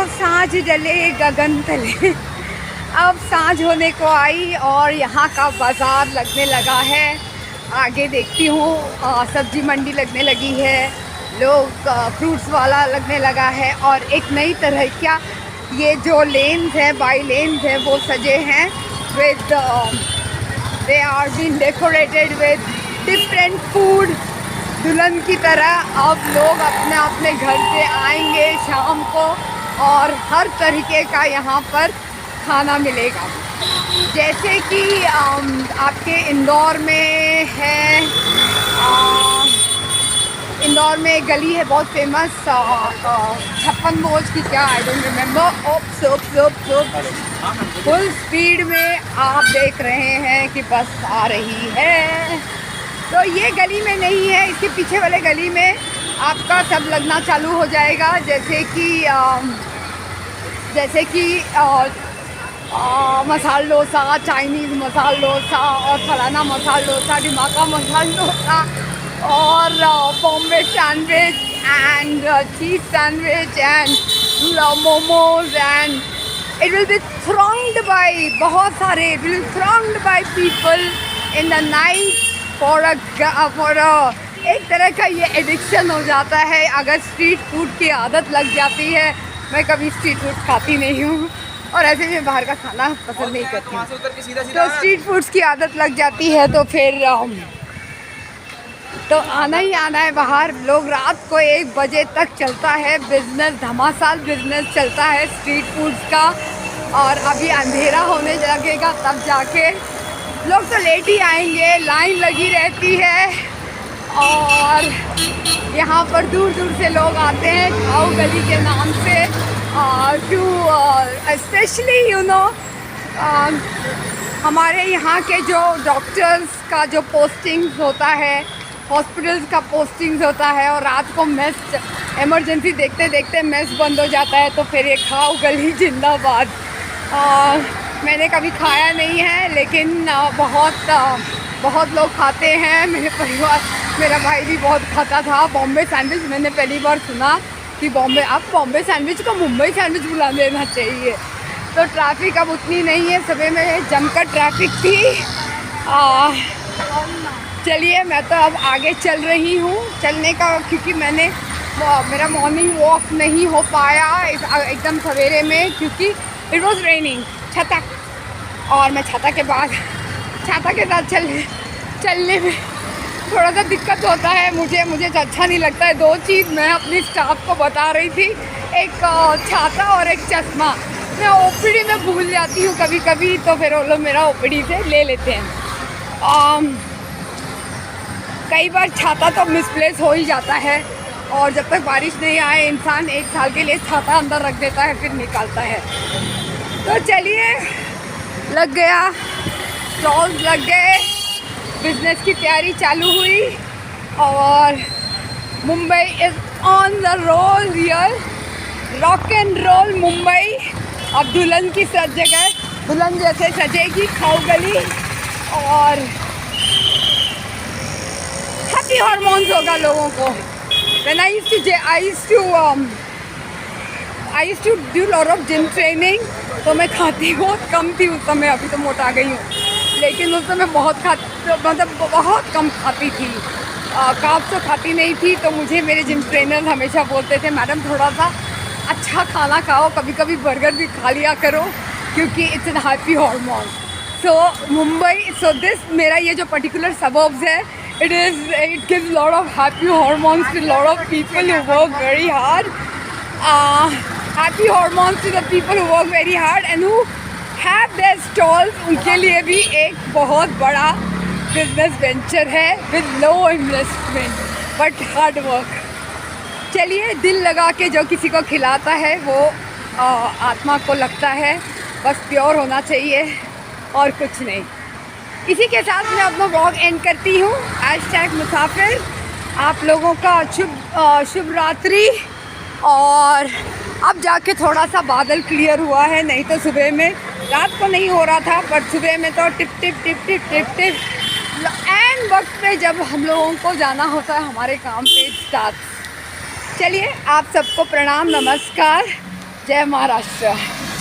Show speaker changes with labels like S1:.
S1: साँझ जले गगन तले। अब साँझ होने को आई और यहाँ का बाज़ार लगने लगा है। आगे देखती हूँ सब्जी मंडी लगने लगी है, लोग फ्रूट्स वाला लगने लगा है और एक नई तरह का ये जो लेन्स है, बाई लेन्स है, वो सजे हैं with they are been decorated with different food. दुल्हन की तरह अब लोग अपने अपने घर से आएंगे शाम को और हर तरीके का यहाँ पर खाना मिलेगा। जैसे कि आपके इंदौर में है, इंदौर में एक गली है बहुत फेमस, छप्पन मोज की, क्या I don't remember. Full speed में आप देख रहे हैं कि बस आ रही है। तो ये गली में नहीं है, इसके पीछे वाले गली में आपका सब लगना चालू हो जाएगा। जैसे कि मसाला डोसा, चाइनीज़ मसाला डोसा और फलाना मसाला डोसा, ढिमाका मसाला डोसा और Bombay sandwich and cheese sandwich and momos and it will be thronged by बहुत सारे, it will be thronged by people in the night for एक तरह का ये एडिक्शन हो जाता है। अगर स्ट्रीट फूड की आदत लग जाती है, मैं कभी स्ट्रीट फूड खाती नहीं हूँ और ऐसे भी बाहर का खाना पसंद नहीं करती हूँ, तो स्ट्रीट फूड्स की आदत लग जाती है तो फिर तो आना ही आना है बाहर। लोग रात को 1 बजे तक चलता है बिजनेस, धमासाल बिजनेस चलता है स्ट्रीट फूड्स का। और अभी अंधेरा होने लगेगा तब जाके लोग तो लेट ही आएंगे, लाइन लगी रहती है और यहाँ पर दूर दूर से लोग आते हैं खाओ गली के नाम से टू स्पेशली हमारे यहाँ के जो डॉक्टर्स का जो पोस्टिंग्स होता है, हॉस्पिटल्स का पोस्टिंग्स होता है और रात को मेस इमरजेंसी देखते देखते मेस बंद हो जाता है, तो फिर ये खाओ गली जिंदाबाद। मैंने कभी खाया नहीं है लेकिन बहुत लोग खाते हैं। मेरे परिवार, मेरा भाई भी बहुत खाता था। बॉम्बे सैंडविच मैंने पहली बार सुना कि बॉम्बे सैंडविच को मुंबई सैंडविच बुला देना चाहिए। तो ट्रैफिक अब उतनी नहीं है, सुबह में जमकर ट्रैफिक थी। चलिए मैं तो अब आगे चल रही हूँ, चलने का, क्योंकि मेरा मॉर्निंग वॉक नहीं हो पाया एकदम सवेरे में, क्योंकि इट वॉज रेनिंग छता, और मैं छता के साथ चलने में थोड़ा सा दिक्कत होता है। मुझे अच्छा नहीं लगता है। 2 चीज़ मैं अपनी स्टाफ को बता रही थी, एक छाता और एक चश्मा। मैं ओपीडी में भूल जाती हूँ कभी कभी, तो फिर वो लोग मेरा ओपीडी से ले लेते हैं। कई बार छाता तो मिसप्लेस हो ही जाता है और जब तक बारिश नहीं आए इंसान 1 साल के लिए छाता अंदर रख देता है, फिर निकालता है। तो चलिए, लग गया, स्टॉल्स लग गए, बिजनेस की तैयारी चालू हुई और Mumbai is on the roll here, rock and roll Mumbai. अब दुल्हन की जगह दुल्हन जैसे सजेगी खाओ गली और हैप्पी हार्मोन्स होगा लोगों को। When I used to do lot of gym training, तो मैं खाती बहुत कम थी उस समय, अभी तो मोटा गई हूँ, लेकिन उस समय बहुत कम खाती थी। कार्ब्स तो खाती नहीं थी, तो मुझे मेरे जिम ट्रेनर हमेशा बोलते थे, मैडम थोड़ा सा अच्छा खाना खाओ, कभी कभी बर्गर भी खा लिया करो, क्योंकि इट्स एन हैप्पी हार्मोन। सो मुंबई, मेरा ये जो पर्टिकुलर सबर्ब्स है, it gives a lot of happy hormones to a lot of people who work very hard. Happy hormones to the people who work very hard and who have their stalls. उनके लिए भी एक बहुत बड़ा business venture है with low investment but hard work. चलिए, दिल लगा के जो किसी को खिलाता है वो आत्मा को लगता है, बस प्योर होना चाहिए और कुछ नहीं। इसी के साथ मैं अपना व्लॉग एंड करती हूँ। #मुसाफिर, आप लोगों का शुभ रात्रि। और अब जाके थोड़ा सा बादल क्लियर हुआ है, नहीं तो सुबह में, रात को नहीं हो रहा था पर सुबह में तो tip tip tip tip tip tip and वक्त पे जब हम लोगों को जाना होता है हमारे काम पे साथ। चलिए, आप सबको प्रणाम, नमस्कार। जय महाराष्ट्र।